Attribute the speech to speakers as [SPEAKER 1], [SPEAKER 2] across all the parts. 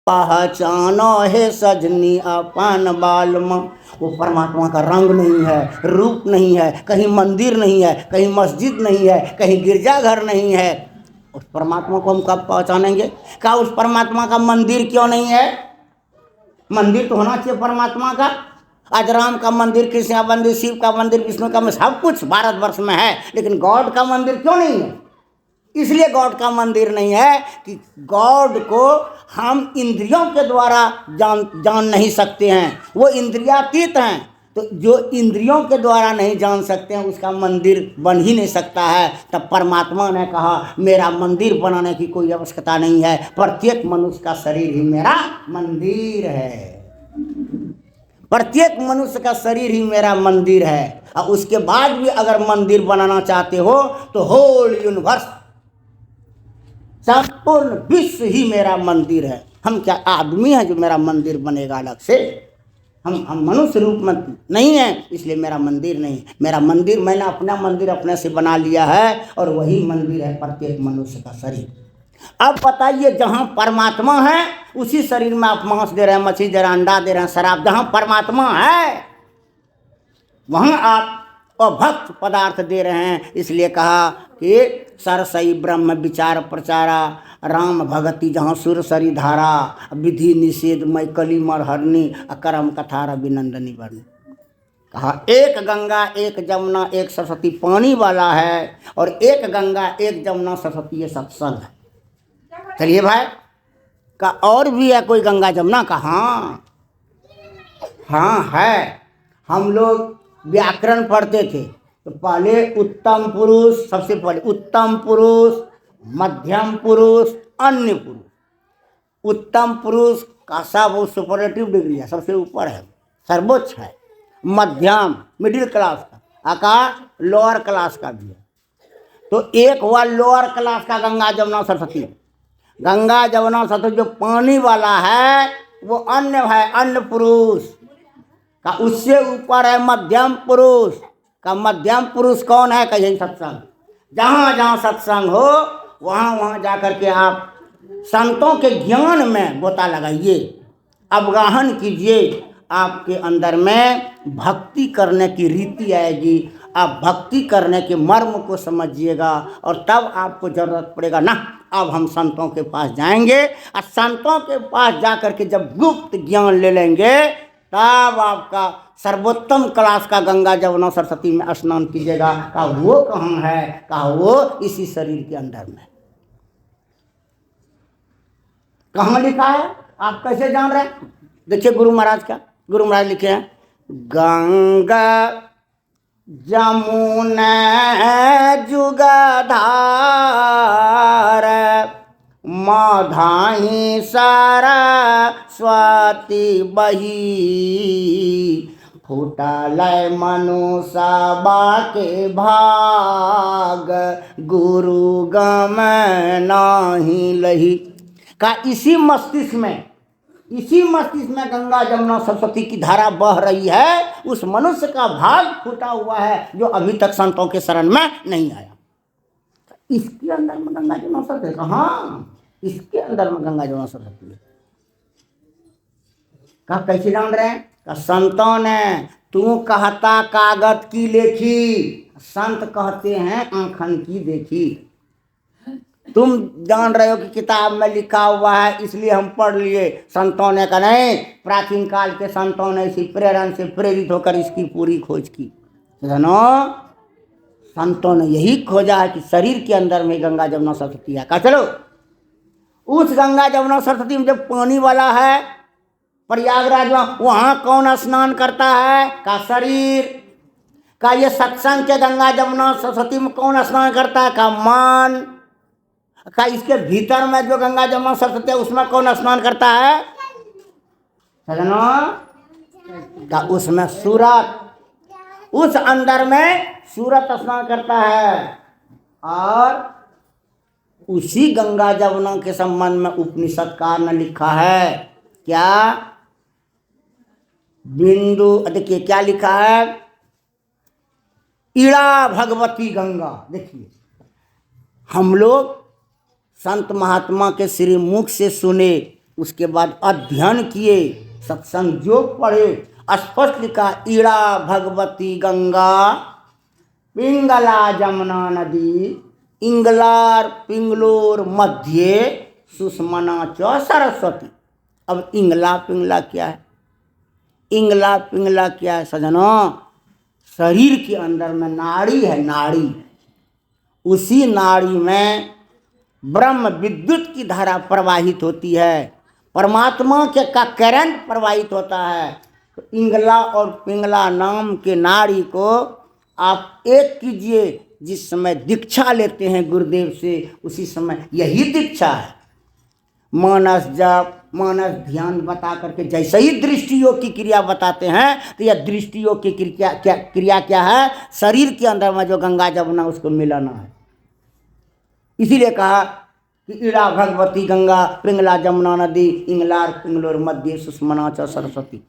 [SPEAKER 1] पहचानो है सजनी अपन बालमा। वो परमात्मा का रंग नहीं है, रूप नहीं है, कहीं मंदिर नहीं है, कहीं मस्जिद नहीं है, कहीं गिरजाघर नहीं है। उस परमात्मा को हम कब पहचानेंगे? क्या उस परमात्मा का मंदिर क्यों नहीं है? मंदिर तो होना चाहिए परमात्मा का। आज राम का मंदिर, कृष्ण का मंदिर, शिव का मंदिर, विष्णु का मंदिर, सब कुछ भारतवर्ष में है, लेकिन गॉड का मंदिर क्यों नहीं है? इसलिए गॉड का मंदिर नहीं है कि गॉड को हम इंद्रियों के द्वारा जान नहीं सकते हैं, वो इंद्रियातीत हैं। तो जो इंद्रियों के द्वारा नहीं जान सकते हैं उसका मंदिर बन ही नहीं सकता है। तब परमात्मा ने कहा मेरा मंदिर बनाने की कोई आवश्यकता नहीं है, प्रत्येक मनुष्य का शरीर ही मेरा मंदिर है। प्रत्येक मनुष्य का शरीर ही मेरा मंदिर है। और उसके बाद भी अगर मंदिर बनाना चाहते हो तो होल यूनिवर्स, संपूर्ण विश्व ही मेरा मंदिर है। हम क्या आदमी हैं जो मेरा मंदिर बनेगा अलग से? हम मनुष्य रूप में नहीं है, इसलिए मेरा मंदिर नहीं। मेरा मंदिर, मैंने अपना मंदिर अपने से बना लिया है, और वही मंदिर है प्रत्येक मनुष्य का शरीर। अब बताइए, जहां परमात्मा है उसी शरीर में आप मांस दे रहे हैं, मछली दे रहे हैं, अंडा दे रहे हैं, शराब। जहां परमात्मा है वहां आप अभक्त पदार्थ दे रहे हैं। इसलिए कहा कि सरसई ब्रह्म विचार प्रचारा, राम भगति जहाँ सुर सरी धारा, विधि निषेध मई कली मरहरनी, अकरम कथा रविनंदनी वर्णी। कहा एक गंगा एक जमुना एक सरस्वती पानी वाला है, और एक गंगा एक जमुना सरस्वती ये सत्संग है। चलिए भाई, का और भी है कोई गंगा जमुना? का हाँ है। हम लोग व्याकरण पढ़ते थे तो पहले उत्तम पुरुष, सबसे पहले उत्तम पुरुष, मध्यम पुरुष, अन्य पुरुष। उत्तम पुरुष का सब सुपरलेटिव डिग्री है, सबसे ऊपर है, सर्वोच्च है। मध्यम मिडिल क्लास का, आकाश लोअर क्लास का भी है। तो एक हुआ लोअर क्लास का गंगा जमुना सरस्वती। गंगा जमुना सरस्वती जो पानी वाला है वो अन्य है, अन्य पुरुष का। उससे ऊपर है मध्यम पुरुष का। मध्यम पुरुष कौन है? का यही सत्संग। जहाँ जहाँ सत्संग हो वहाँ वहाँ जाकर के आप संतों के ज्ञान में गोता लगाइए, अवगाहन कीजिए। आपके अंदर में भक्ति करने की रीति आएगी, आप भक्ति करने के मर्म को समझिएगा, और तब आपको जरूरत पड़ेगा ना अब हम संतों के पास जाएंगे। और संतों के पास जाकर के जब गुप्त ज्ञान ले लेंगे तब आपका सर्वोत्तम क्लास का गंगा जमुना सरस्वती में स्नान कीजिएगा। कहा वो कहाँ है? कहा वो इसी शरीर के अंदर में। कहाँ लिखा है? आप कैसे जान रहे हैं? देखिए गुरु महाराज का, गुरु महाराज लिखे हैं गंगा जमुना जुगधार मधाई सारा स्वाति बही फूटल मनुष्य बाके भाग गुरु गम नाही लही। का इसी मस्तिष्क में गंगा जमुना सरस्वती की धारा बह रही है। उस मनुष्य का भाग फूटा हुआ है जो अभी तक संतों के शरण में नहीं आया। इसके अंदर में गंगा जमुना सरस्वती, हाँ इसके अंदर में गंगा जमुना सरस्वती है। कहा कैसे जान रहे हैं? का संतों ने तू कहता कागज की लेखी, संत कहते हैं आंखन की देखी। तुम जान रहे हो कि किताब में लिखा हुआ है इसलिए हम पढ़ लिए, संतों ने कहा नहीं। प्राचीन काल के संतों ने इसी प्रेरण से प्रेरित होकर इसकी पूरी खोज की। जानो संतों ने यही खोजा है कि शरीर के अंदर में गंगा जमुना सरस्वती है। कहा चलो उस गंगा जमुना सरस्वती में जब पानी वाला है प्रयागराज में, वहां कौन स्नान करता है? का शरीर। का ये सत्संग के गंगा जमुना सरस्वती में कौन स्नान करता है? का मन। का इसके भीतर में जो गंगा जमुना सरस्वती है उसमें कौन स्नान करता है? का उसमें सूरत, उस अंदर में सूरत स्नान करता है। और उसी गंगा जमुना के संबंध में उपनिषदकार ने लिखा है क्या? बिंदु, देखिए क्या लिखा है, इड़ा भगवती गंगा। देखिए हम लोग संत महात्मा के श्री मुख से सुने उसके बाद अध्ययन किए, सत्संग योग पढ़े। स्पष्ट लिखा ईड़ा भगवती गंगा पिंगला जमुना नदी इंगलार पिंगलोर मध्य सुषमना च सरस्वती। अब इंगला पिंगला क्या है? इंगला पिंगला क्या है सजनों? शरीर के अंदर में नाड़ी है, नाड़ी। उसी नाड़ी में ब्रह्म विद्युत की धारा प्रवाहित होती है, परमात्मा के का करंट प्रवाहित होता है। तो इंगला और पिंगला नाम के नाड़ी को आप एक कीजिए। जिस समय दीक्षा लेते हैं गुरुदेव से, उसी समय यही दीक्षा है। मानस जप, मानस ध्यान बता करके जैसे ही दृष्टि योग की क्रिया बताते हैं, तो यह दृष्टि योग की क्रिया क्या है? शरीर के अंदर में जो गंगा जमुना उसको मिलाना है। इसीलिए कहा कि ईड़ा भगवती गंगा पिंगला जमुना नदी इंगलार पिंगलोर मध्य सुषमना च सरस्वती।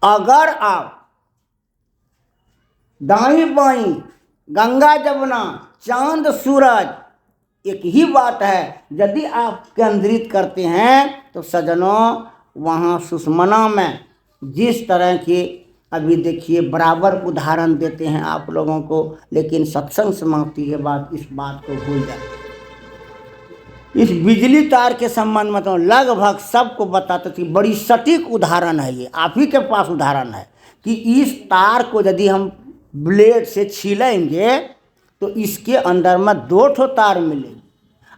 [SPEAKER 1] अगर आप दाई बाई गंगा जमुना चांद सूरज एक ही बात है, यदि आप केंद्रित करते हैं तो सजनों वहाँ सुषमना में जिस तरह के अभी देखिए बराबर उदाहरण देते हैं आप लोगों को, लेकिन सत्संग समाप्ति के बाद इस बात को भूल जाते हैं। इस बिजली तार के संबंध में तो लगभग सबको बताते थे। बड़ी सटीक उदाहरण है ये, आप ही के पास उदाहरण है कि इस तार को यदि हम ब्लेड से छीलेंगे तो इसके अंदर में 2 ठो तार मिलेगी,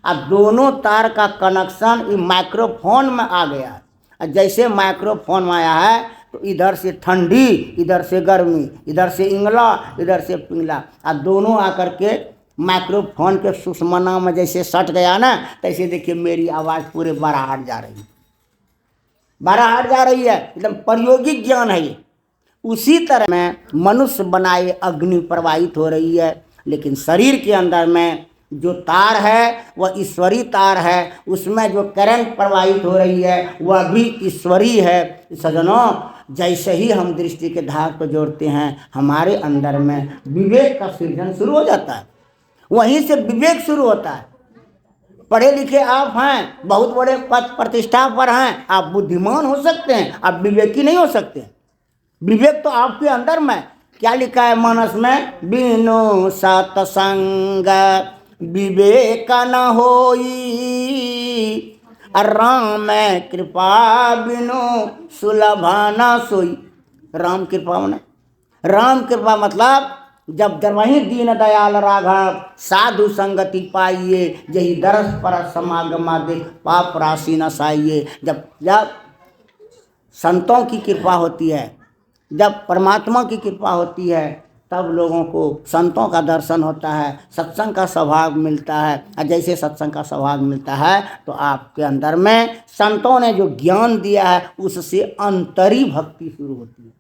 [SPEAKER 1] और दोनों तार का कनेक्शन माइक्रोफोन में आ गया है। और जैसे माइक्रोफोन में आया है तो इधर से ठंडी, इधर से गर्मी, इधर से इंगला, इधर से पिंगला, और दोनों आकर के माइक्रोफोन के सुषमना में जैसे सट गया ना, तैसे देखिए मेरी आवाज़ पूरे बाराहाट जा रही है, बाराहाट जा रही है। एकदम प्रायोगिक ज्ञान है ये। उसी तरह में मनुष्य बनाए अग्नि प्रवाहित हो रही है, लेकिन शरीर के अंदर में जो तार है वह ईश्वरी तार है। उसमें जो करंट प्रवाहित हो रही है वह भी ईश्वरी है। सजनों जैसे ही हम दृष्टि के धार को जोड़ते हैं, हमारे अंदर में विवेक का सृजन शुरू हो जाता है। वहीं से विवेक शुरू होता है। पढ़े लिखे आप हैं, बहुत बड़े पद प्रतिष्ठा पर हैं, आप बुद्धिमान हो सकते हैं, आप विवेकी नहीं हो सकते। विवेक तो आपके अंदर में। क्या लिखा है मानस में? बिनु सत्संग विवेक न होई, राम कृपा बिनु सुलभ न सोई। राम कृपा में, राम कृपा मतलब जब वही दीन दयाल राघव साधु संगति पाइए, यही दरस पर समागमा देख पाप राशि न साइए। जब संतों की कृपा होती है, जब परमात्मा की कृपा होती है, तब लोगों को संतों का दर्शन होता है, सत्संग का सौभाग्य मिलता है। और जैसे सत्संग का सौभाग्य मिलता है तो आपके अंदर में संतों ने जो ज्ञान दिया है उससे अंतरी भक्ति शुरू होती है।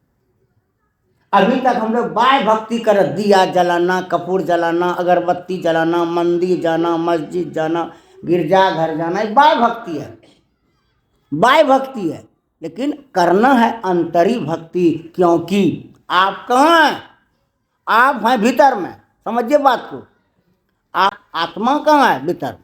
[SPEAKER 1] अभी तक हम लोग बाह्य भक्ति कर, दिया जलाना, कपूर जलाना, अगरबत्ती जलाना, मंदिर जाना, मस्जिद जाना, गिरजाघर जाना, ये बाह्य भक्ति है, बाह्य भक्ति है। लेकिन करना है अंतरी भक्ति, क्योंकि आप कहाँ हैं? आप हैं भीतर में। समझिए बात को, आप आत्मा कहाँ है? भीतर।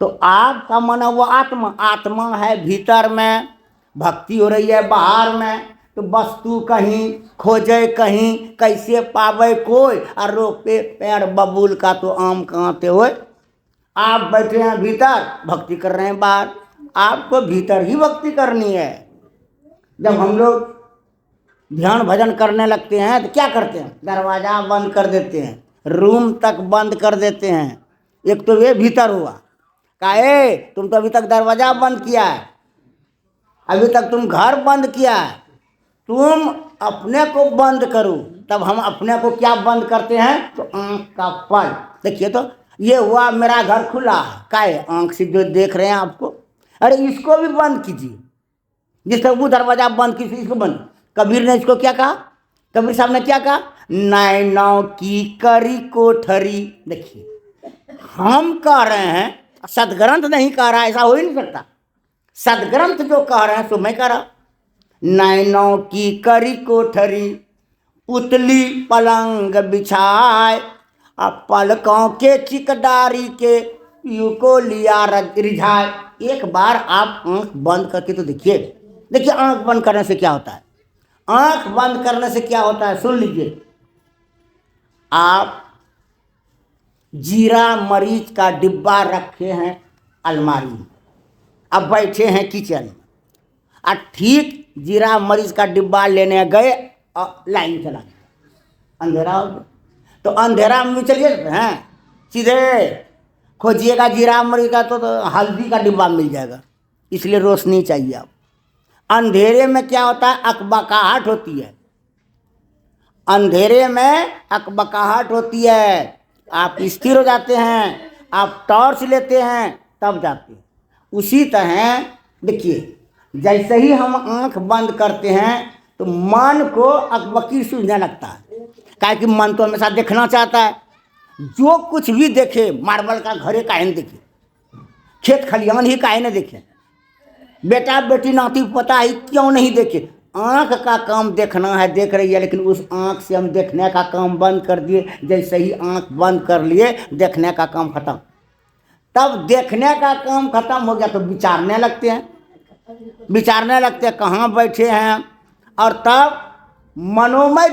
[SPEAKER 1] तो आपका मन वो आत्मा, आत्मा है भीतर में, भक्ति हो रही है बाहर में। तो वस्तु कहीं खोजे कहीं, कैसे पावे कोई, और रोके पेड़ बबूल का तो आम कहाँ ते होए। आप बैठे हैं भीतर, भक्ति कर रहे हैं बाहर। आपको भीतर ही भक्ति करनी है। जब हम लोग ध्यान भजन करने लगते हैं तो क्या करते हैं? दरवाज़ा बंद कर देते हैं, रूम तक बंद कर देते हैं। एक तो ये भीतर हुआ, काहे तुम तो अभी तक दरवाज़ा बंद किया है, अभी तक तुम घर बंद किया है। तुम अपने को बंद करो, तब हम अपने को क्या बंद करते हैं? तो आँख का पल। देखिए तो ये हुआ, मेरा घर खुला है, काहे? आँख से जो देख रहे हैं आपको। अरे इसको भी बंद कीजिए। जिस तरह वो दरवाजा बंद कीजिए, इसको बंद। कबीर ने इसको क्या कहा? कबीर साहब ने क्या कहा? नैनों की करी कोठरी। देखिए हम कह रहे हैं, सदग्रंथ नहीं कह रहा, ऐसा हो ही नहीं सकता। सदग्रंथ जो कह रहे हैं सो मैं कह रहा। नैनों की करी कोठरी पुतली पलंग बिछाए, अब पलकों के चिकदारी के पीयू को लिया रिझाए। एक बार आप आंख बंद करके तो देखिए, देखिए आंख बंद करने से क्या होता है। आंख बंद करने से क्या होता है सुन लीजिए। आप जीरा मरीच का डिब्बा रखे हैं अलमारी में, अब बैठे हैं किचन में, और ठीक जीरा मरीच का डिब्बा लेने गए और लाइन चला गया, अंधेरा हो गया। तो अंधेरा में चलिए हैं सीधे खोजिएगा जीरा मरीच का तो हल्दी का डिब्बा मिल जाएगा। इसलिए रोशनी चाहिए। आप अंधेरे में क्या होता है, अकबकाहट होती है। अंधेरे में अकबकाहट होती है। आप स्थिर हो जाते हैं, आप टॉर्च लेते हैं तब जाते हैं। उसी तरह देखिए, जैसे ही हम आंख बंद करते हैं तो मन को अकबकी सूझने लगता है, काहे कि मन तो हमेशा देखना चाहता है। जो कुछ भी देखे, मार्बल का घरे काहे न देखे, खेत खलिहान ही काहे न देखे, बेटा बेटी नाती पता ही क्यों नहीं देखे। आँख का काम देखना है, देख रही है, लेकिन उस आँख से हम देखने का काम बंद कर दिए। जैसे ही आँख बंद कर लिए, देखने का काम खत्म। तब देखने का काम खत्म हो गया तो विचारने लगते हैं, विचारने लगते हैं कहाँ बैठे हैं। और तब मनोमय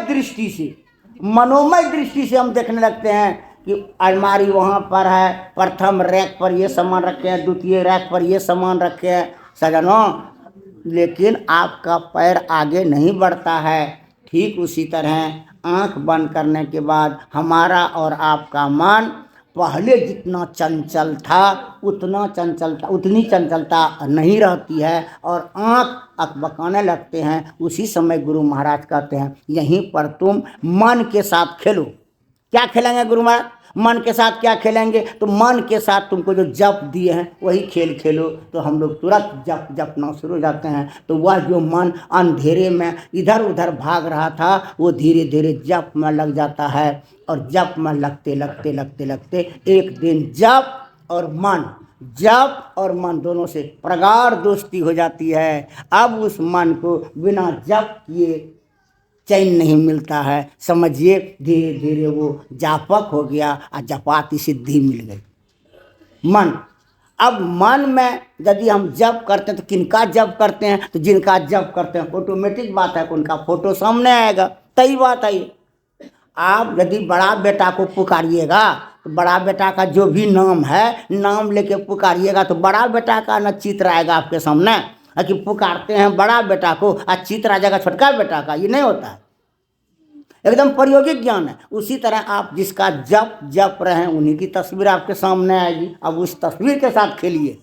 [SPEAKER 1] दृष्टि से हम देखने लगते हैं कि अलमारी वहाँ पर है, प्रथम रैक पर ये सामान रखे हैं, द्वितीय रैक पर ये सामान रखे हैं सजनों, लेकिन आपका पैर आगे नहीं बढ़ता है। ठीक उसी तरह आंख बंद करने के बाद हमारा और आपका मन पहले जितना चंचल था उतनी चंचलता नहीं रहती है और आंख अकबकाने लगते हैं। उसी समय गुरु महाराज कहते हैं यहीं पर तुम मन के साथ खेलो। क्या खेलेंगे गुरु महाराज? मन के साथ क्या खेलेंगे? तो मन के साथ तुमको जो जप दिए हैं वही खेल खेलो। तो हम लोग तुरंत जपना शुरू हो जाते हैं। तो वह जो मन अंधेरे में इधर उधर भाग रहा था वो धीरे धीरे जप में लग जाता है। और जप में लगते एक दिन जप और मन दोनों से प्रगाढ़ दोस्ती हो जाती है। अब उस मन को बिना जप किए चैन नहीं मिलता है। समझिए धीरे धीरे वो जापक हो गया और जपाती सिद्धि मिल गई। अब मन में यदि हम जप करते हैं तो किनका जप करते हैं? तो जिनका जप करते हैं ऑटोमेटिक बात है उनका फोटो सामने आएगा। तय बात है। आप यदि बड़ा बेटा को पुकारिएगा तो बड़ा बेटा का जो भी नाम है नाम लेके पुकारिएगा तो बड़ा बेटा का न चित्र आएगा आपके सामने कि पुकारते हैं बड़ा बेटा को और चित्र आ जाएगा छोटका बेटा का। ये नहीं होता है, एकदम प्रायोगिक ज्ञान है। उसी तरह आप जिसका जप रहे हैं उन्हीं की तस्वीर आपके सामने आएगी। अब उस तस्वीर के साथ खेलिए।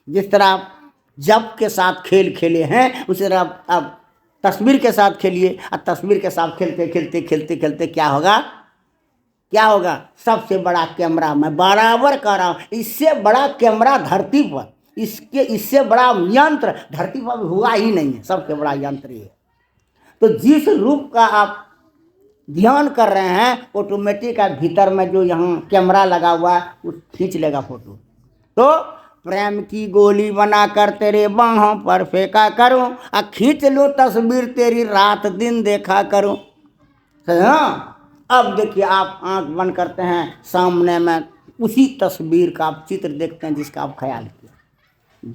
[SPEAKER 1] जिस तरह आप जप के साथ खेल खेले हैं उसी तरह आप तस्वीर के साथ खेलिए। और तस्वीर के साथ खेलते क्या होगा? सबसे बड़ा कैमरा, मैं बराबर कह रहा हूँ, इससे बड़ा कैमरा धरती पर, इससे बड़ा यंत्र धरती पर हुआ ही नहीं है। सबसे बड़ा यंत्र ये। तो जिस रूप का आप ध्यान कर रहे हैं ऑटोमेटिक भीतर में जो यहाँ कैमरा लगा हुआ है वो खींच लेगा फोटो। तो प्रेम की गोली बनाकर तेरे बाहों पर फेंका करूं और खींच लो तस्वीर तेरी रात दिन देखा करूं। हाँ, अब देखिए आप आंख बंद करते हैं, सामने में उसी तस्वीर का आप चित्र देखते हैं जिसका आप ख्याल किया।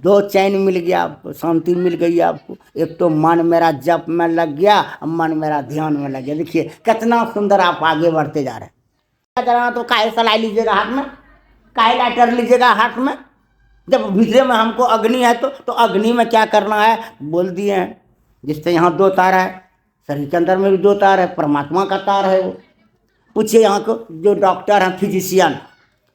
[SPEAKER 1] दो चैन मिल गया आपको, शांति मिल गई आपको। एक तो मन मेरा जप में लग गया और मन मेरा ध्यान में लग गया। देखिए कितना सुंदर आप आगे बढ़ते जा रहे हैं। तो काहे सलाई लीजिएगा हाथ में, काहे लाइटर लीजिएगा हाथ में। जब भीतरे में हमको अग्नि है तो अग्नि में क्या करना है बोल दिए हैं। जिससे यहाँ दो तार है, शरीर के अंदर में भी दो तार है, परमात्मा का तार है वो। पूछिए यहाँ को जो डॉक्टर हैं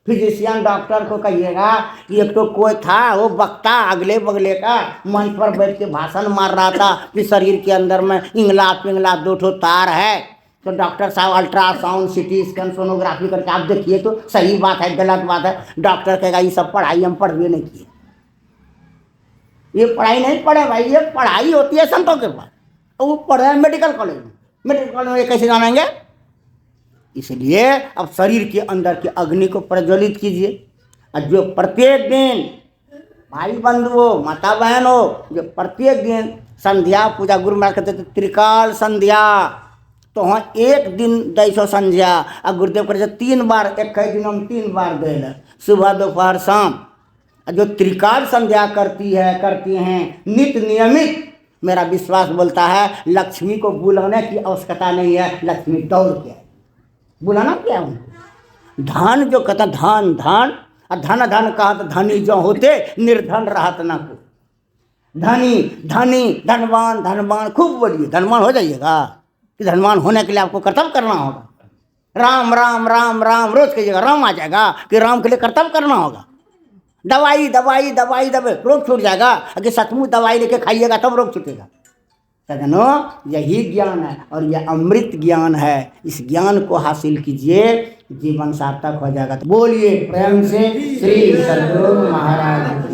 [SPEAKER 1] फिजिशियन डॉक्टर को कहिएगा कि एक तो कोई था वो वक्ता अगले बगले का मंच पर बैठ के भाषण मार रहा था कि शरीर के अंदर में इंगला पिंगला दो ठो तार है। तो डॉक्टर साहब अल्ट्रासाउंड सिटी स्कैन सोनोग्राफी करके आप देखिए तो सही बात है गलत बात है। डॉक्टर कहेगा ये सब पढ़ाई हम पढ़वे नहीं किए। ये पढ़ाई नहीं पढ़े भाई, ये पढ़ाई होती है संतों के पास। तो वो पढ़े हैं मेडिकल कॉलेज में ये कैसे जानेंगे? इसलिए अब शरीर के अंदर की अग्नि को प्रज्वलित कीजिए। और जो प्रत्येक दिन भाई बंधु हो माता बहन हो जो प्रत्येक दिन संध्या पूजा, गुरु महाराज कहते थे त्रिकाल संध्या तो वहाँ एक दिन 200 संध्या आ गुरुदेव करे 3 बार, एक दिन हम 3 बार दे, सुबह दोपहर शाम। जो त्रिकाल संध्या करती हैं नित्य नियमित, मेरा विश्वास बोलता है लक्ष्मी को बुलाने की आवश्यकता नहीं है, लक्ष्मी दौड़ के आए। बुलाना क्या है उनको? धन जो कहता धन धन, और धन धन कहा तो धनी जो होते निर्धन रहत ना को। धनी धनी धनवान धनवान खूब बोलिए, धनवान हो जाइएगा कि धनवान होने के लिए आपको कर्तव्य करना होगा। राम राम राम राम रोज कहिएगा, राम आ जाएगा कि राम के लिए कर्तव्य करना होगा। दवाई दवाई दवाई दवाई रोग छूट जाएगा, अगर सचमुच दवाई लेके खाइएगा तब रोग छूटेगा। सजनों यही ज्ञान है और यह अमृत ज्ञान है। इस ज्ञान को हासिल कीजिए, जीवन सार्थक हो जाएगा। तो बोलिए प्रेम से श्री सद्गुरु महाराज।